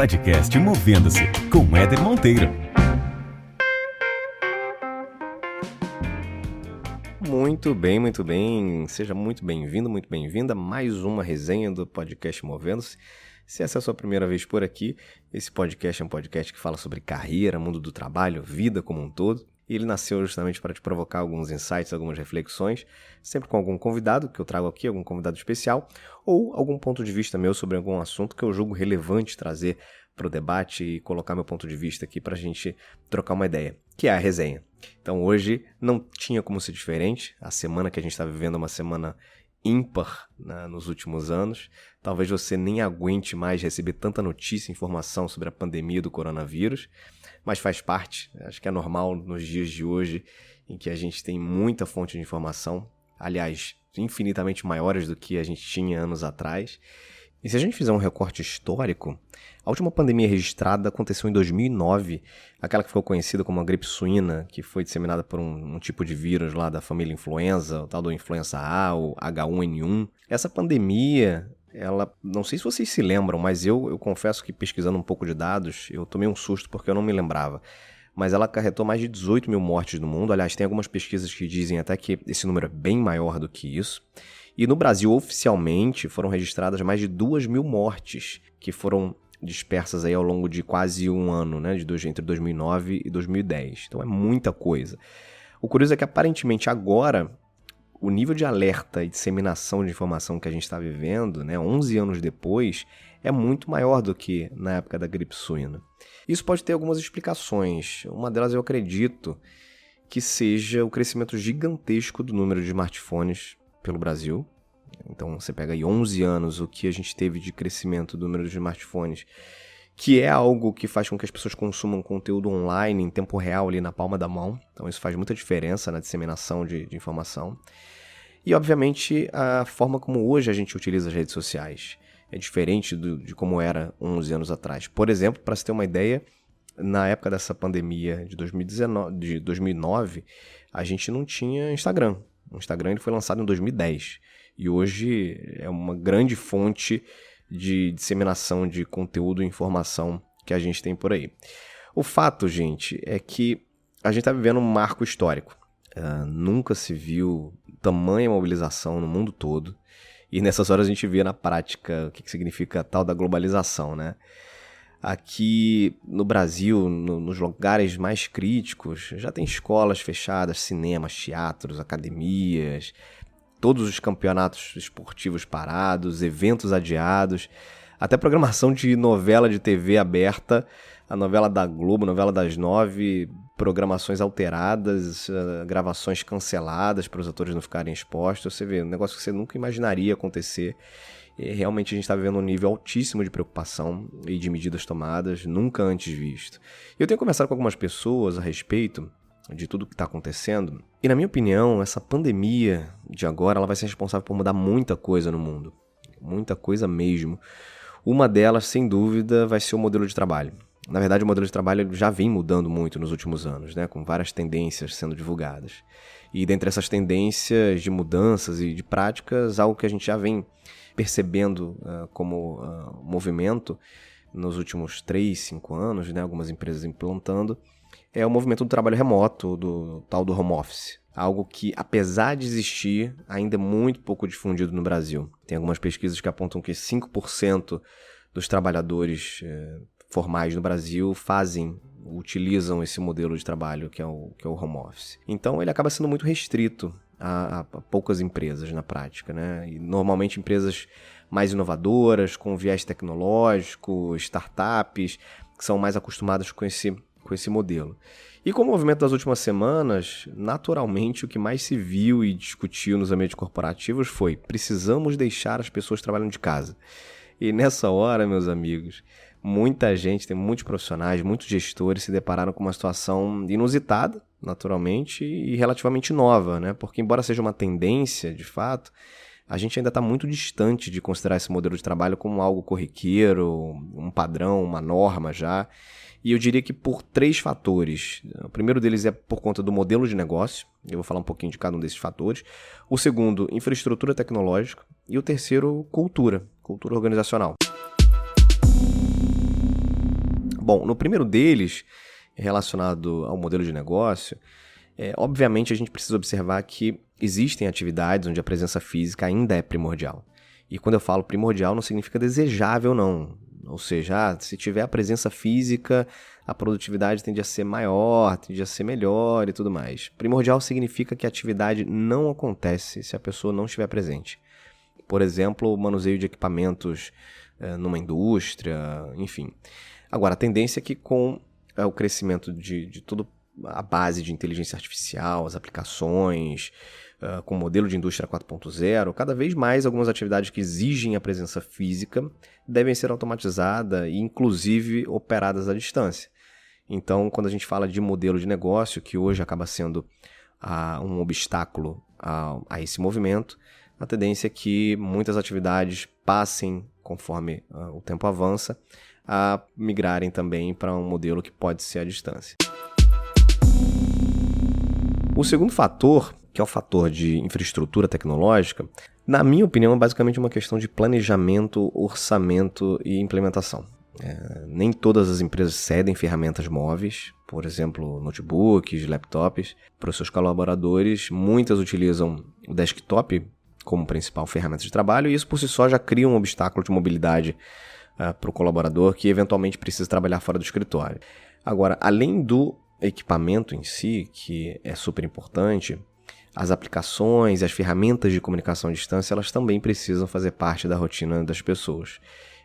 Podcast Movendo-se, com Éder Monteiro. Muito bem. Seja muito bem-vindo, muito bem-vinda a mais uma resenha do podcast Movendo-se. Se essa é a sua primeira vez por aqui, esse podcast é um podcast que fala sobre carreira, mundo do trabalho, vida como um todo. E ele nasceu justamente para te provocar alguns insights, algumas reflexões, sempre com algum convidado que eu trago aqui, algum convidado especial, ou algum ponto de vista meu sobre algum assunto que eu julgo relevante trazer para o debate e colocar meu ponto de vista aqui para a gente trocar uma ideia, que é a resenha. Então hoje não tinha como ser diferente, a semana que a gente está vivendo é uma semana ímpar, né, nos últimos anos. Talvez você nem aguente mais receber tanta notícia e informação sobre a pandemia do coronavírus, mas faz parte, acho que é normal nos dias de hoje, em que a gente tem muita fonte de informação, aliás, infinitamente maiores do que a gente tinha anos atrás. E se a gente fizer um recorte histórico, a última pandemia registrada aconteceu em 2009, aquela que ficou conhecida como a gripe suína, que foi disseminada por um tipo de vírus lá da família influenza, o tal do influenza A, o H1N1. Essa pandemia, ela, não sei se vocês se lembram, mas eu confesso que pesquisando um pouco de dados, eu tomei um susto porque eu não me lembrava. Mas ela acarretou mais de 18 mil mortes no mundo. Aliás, tem algumas pesquisas que dizem até que esse número é bem maior do que isso. E no Brasil, oficialmente, foram registradas mais de 2 mil mortes, que foram dispersas aí ao longo de quase um ano, né, entre 2009 e 2010. Então é muita coisa. O curioso é que, aparentemente, agora, o nível de alerta e disseminação de informação que a gente está vivendo, né, 11 anos depois, é muito maior do que na época da gripe suína. Isso pode ter algumas explicações. Uma delas eu acredito que seja o crescimento gigantesco do número de smartphones pelo Brasil. Então você pega aí 11 anos, o que a gente teve de crescimento do número de smartphones, que é algo que faz com que as pessoas consumam conteúdo online em tempo real ali na palma da mão. Então isso faz muita diferença na disseminação de informação. E obviamente a forma como hoje a gente utiliza as redes sociais é diferente de como era 11 anos atrás. Por exemplo, para você ter uma ideia, na época dessa pandemia de 2009, a gente não tinha Instagram. O Instagram ele foi lançado em 2010 e hoje é uma grande fonte de disseminação de conteúdo e informação que a gente tem por aí. O fato, gente, é que a gente está vivendo um marco histórico. Nunca se viu tamanha mobilização no mundo todo e nessas horas a gente vê na prática o que significa a tal da globalização, né? Aqui no Brasil, nos lugares mais críticos, já tem escolas fechadas, cinemas, teatros, academias, todos os campeonatos esportivos parados, eventos adiados, até programação de novela de TV aberta, a novela da Globo, novela das 9, programações alteradas, gravações canceladas para os atores não ficarem expostos. Você vê, um negócio que você nunca imaginaria acontecer. E realmente a gente está vivendo um nível altíssimo de preocupação e de medidas tomadas, nunca antes visto. Eu tenho conversado com algumas pessoas a respeito de tudo que está acontecendo, e na minha opinião, essa pandemia de agora ela vai ser responsável por mudar muita coisa no mundo. Muita coisa mesmo. Uma delas, sem dúvida, vai ser o modelo de trabalho. Na verdade, o modelo de trabalho já vem mudando muito nos últimos anos, né, com várias tendências sendo divulgadas. E dentre essas tendências de mudanças e de práticas, algo que a gente já vem percebendo como movimento nos últimos 3, 5 anos, né, algumas empresas implantando, é o movimento do trabalho remoto, do tal do home office. Algo que, apesar de existir, ainda é muito pouco difundido no Brasil. Tem algumas pesquisas que apontam que 5% dos trabalhadores formais no Brasil utilizam esse modelo de trabalho que é o home office. Então ele acaba sendo muito restrito a poucas empresas na prática, né? E normalmente empresas mais inovadoras, com viés tecnológico, startups, que são mais acostumadas com esse modelo. E com o movimento das últimas semanas, naturalmente o que mais se viu e discutiu nos ambientes corporativos foi: precisamos deixar as pessoas trabalhando de casa. E nessa hora, meus amigos, muita gente, tem muitos profissionais, muitos gestores se depararam com uma situação inusitada, naturalmente, e relativamente nova, né? Porque embora seja uma tendência, de fato, a gente ainda está muito distante de considerar esse modelo de trabalho como algo corriqueiro, um padrão, uma norma já. E eu diria que por 3 fatores. O primeiro deles é por conta do modelo de negócio. Eu vou falar um pouquinho de cada um desses fatores. O segundo, infraestrutura tecnológica. E o terceiro, cultura organizacional. Bom, no primeiro deles, relacionado ao modelo de negócio, obviamente a gente precisa observar que existem atividades onde a presença física ainda é primordial. E quando eu falo primordial, não significa desejável, não. Ou seja, se tiver a presença física, a produtividade tende a ser maior, tende a ser melhor e tudo mais. Primordial significa que a atividade não acontece se a pessoa não estiver presente. Por exemplo, o manuseio de equipamentos numa indústria, enfim. Agora, a tendência é que com o crescimento de toda a base de inteligência artificial, as aplicações, com o modelo de indústria 4.0, cada vez mais algumas atividades que exigem a presença física devem ser automatizadas e, inclusive, operadas à distância. Então, quando a gente fala de modelo de negócio, que hoje acaba sendo um obstáculo a esse movimento, a tendência é que muitas atividades passem, conforme o tempo avança, a migrarem também para um modelo que pode ser à distância. O segundo fator, que é o fator de infraestrutura tecnológica, na minha opinião, é basicamente uma questão de planejamento, orçamento e implementação. Nem todas as empresas cedem ferramentas móveis, por exemplo, notebooks, laptops, para os seus colaboradores. Muitas utilizam o desktop como principal ferramenta de trabalho e isso por si só já cria um obstáculo de mobilidade para o colaborador que eventualmente precisa trabalhar fora do escritório. Agora, além do equipamento em si, que é super importante, as aplicações e as ferramentas de comunicação à distância, elas também precisam fazer parte da rotina das pessoas.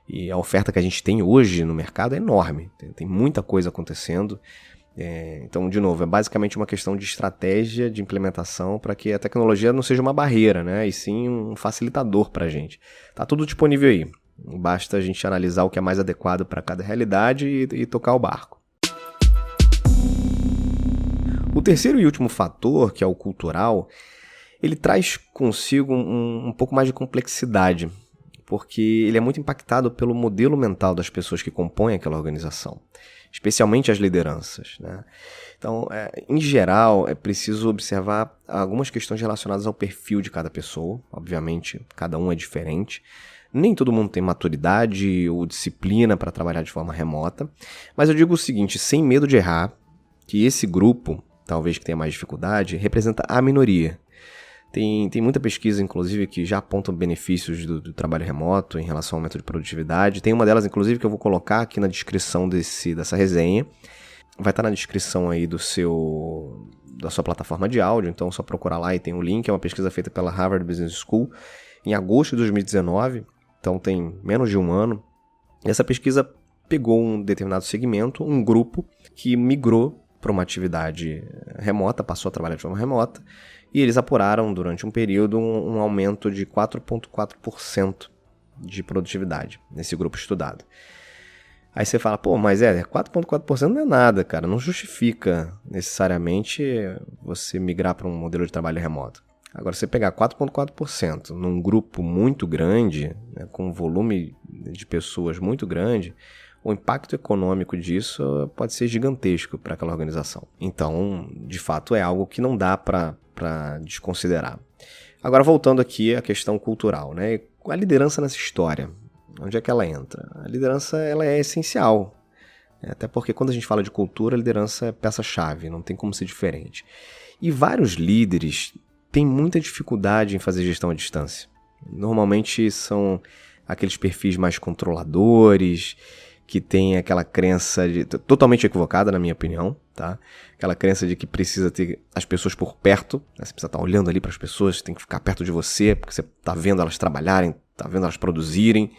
E a oferta que a gente tem hoje no mercado é enorme, tem muita coisa acontecendo. Então, de novo, é basicamente uma questão de estratégia de implementação para que a tecnologia não seja uma barreira, né? E sim um facilitador para a gente. Está tudo disponível aí, basta a gente analisar o que é mais adequado para cada realidade e tocar o barco. O terceiro e último fator, que é o cultural, ele traz consigo um pouco mais de complexidade, porque ele é muito impactado pelo modelo mental das pessoas que compõem aquela organização, especialmente as lideranças, né? Então, em geral, é preciso observar algumas questões relacionadas ao perfil de cada pessoa. Obviamente, cada um é diferente. Nem todo mundo tem maturidade ou disciplina para trabalhar de forma remota, mas eu digo o seguinte, sem medo de errar, que esse grupo, talvez que tenha mais dificuldade, representa a minoria. Tem muita pesquisa, inclusive, que já aponta benefícios do trabalho remoto em relação ao aumento de produtividade. Tem uma delas, inclusive, que eu vou colocar aqui na descrição dessa resenha. Vai estar na descrição aí da sua plataforma de áudio, então é só procurar lá e tem um link. É uma pesquisa feita pela Harvard Business School em agosto de 2019, então tem menos de um ano. E essa pesquisa pegou um determinado segmento, um grupo que migrou para uma atividade remota, passou a trabalhar de forma remota, e eles apuraram durante um período um aumento de 4,4% de produtividade nesse grupo estudado. Aí você fala, mas 4,4% não é nada, cara, não justifica necessariamente você migrar para um modelo de trabalho remoto. Agora, você pegar 4,4% num grupo muito grande, né, com um volume de pessoas muito grande, o impacto econômico disso pode ser gigantesco para aquela organização. Então, de fato, é algo que não dá para desconsiderar. Agora, voltando aqui à questão cultural, né? A liderança nessa história, onde é que ela entra? A liderança ela é essencial. Até porque quando a gente fala de cultura, a liderança é peça-chave, não tem como ser diferente. E vários líderes têm muita dificuldade em fazer gestão à distância. Normalmente são aqueles perfis mais controladores, que tem aquela crença totalmente equivocada, na minha opinião, tá? Aquela crença de que precisa ter as pessoas por perto, né? Você precisa estar olhando ali para as pessoas, tem que ficar perto de você, porque você está vendo elas trabalharem, está vendo elas produzirem.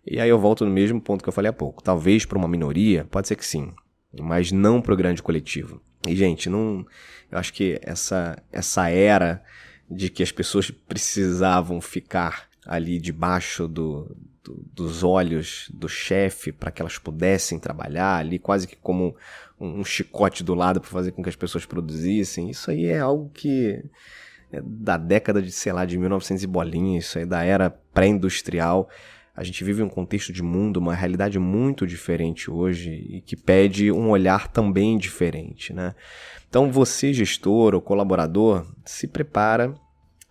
E aí eu volto no mesmo ponto que eu falei há pouco. Talvez para uma minoria, pode ser que sim, mas não para o grande coletivo. E, gente, eu acho que essa era de que as pessoas precisavam ficar ali debaixo dos olhos do chefe para que elas pudessem trabalhar ali, quase que como um chicote do lado para fazer com que as pessoas produzissem. Isso aí é algo que é da década de 1900 e bolinha, isso aí da era pré-industrial. A gente vive um contexto de mundo, uma realidade muito diferente hoje e que pede um olhar também diferente, né? Então você, gestor ou colaborador, se prepara,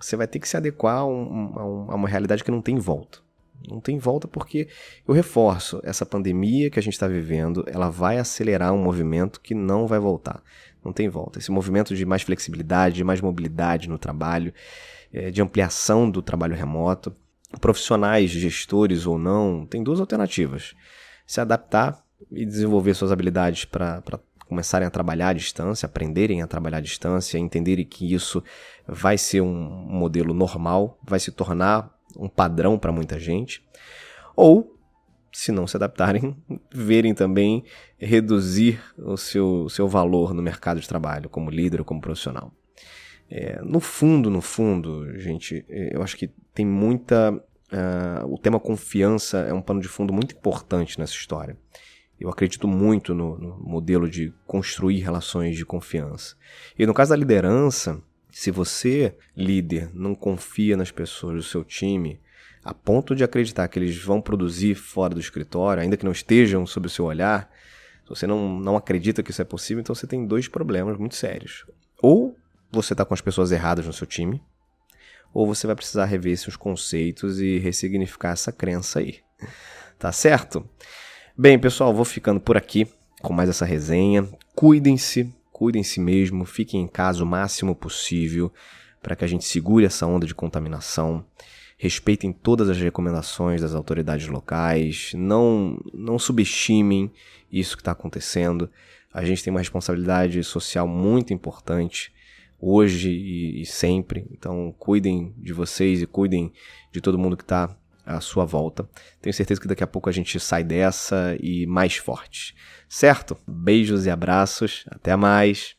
você vai ter que se adequar a uma realidade que não tem volta. Não tem volta porque, eu reforço, essa pandemia que a gente está vivendo, ela vai acelerar um movimento que não vai voltar. Não tem volta. Esse movimento de mais flexibilidade, de mais mobilidade no trabalho, de ampliação do trabalho remoto, profissionais, gestores ou não, tem duas alternativas. Se adaptar e desenvolver suas habilidades para começarem a trabalhar à distância, aprenderem a trabalhar à distância, entenderem que isso vai ser um modelo normal, vai se tornar um padrão para muita gente. Ou, se não se adaptarem, verem também reduzir o seu valor no mercado de trabalho, como líder ou como profissional. No fundo, gente, eu acho que tem muita... o tema confiança é um pano de fundo muito importante nessa história. Eu acredito muito no modelo de construir relações de confiança. E no caso da liderança, se você, líder, não confia nas pessoas do seu time, a ponto de acreditar que eles vão produzir fora do escritório, ainda que não estejam sob o seu olhar, se você não acredita que isso é possível, então você tem dois problemas muito sérios. Ou você está com as pessoas erradas no seu time, ou você vai precisar rever seus conceitos e ressignificar essa crença aí. Tá certo? Bem, pessoal, vou ficando por aqui com mais essa resenha. Cuidem-se mesmo, fiquem em casa o máximo possível para que a gente segure essa onda de contaminação. Respeitem todas as recomendações das autoridades locais, não subestimem isso que está acontecendo. A gente tem uma responsabilidade social muito importante hoje e sempre, então cuidem de vocês e cuidem de todo mundo que está à sua volta. Tenho certeza que daqui a pouco a gente sai dessa e mais forte, certo? Beijos e abraços, até mais!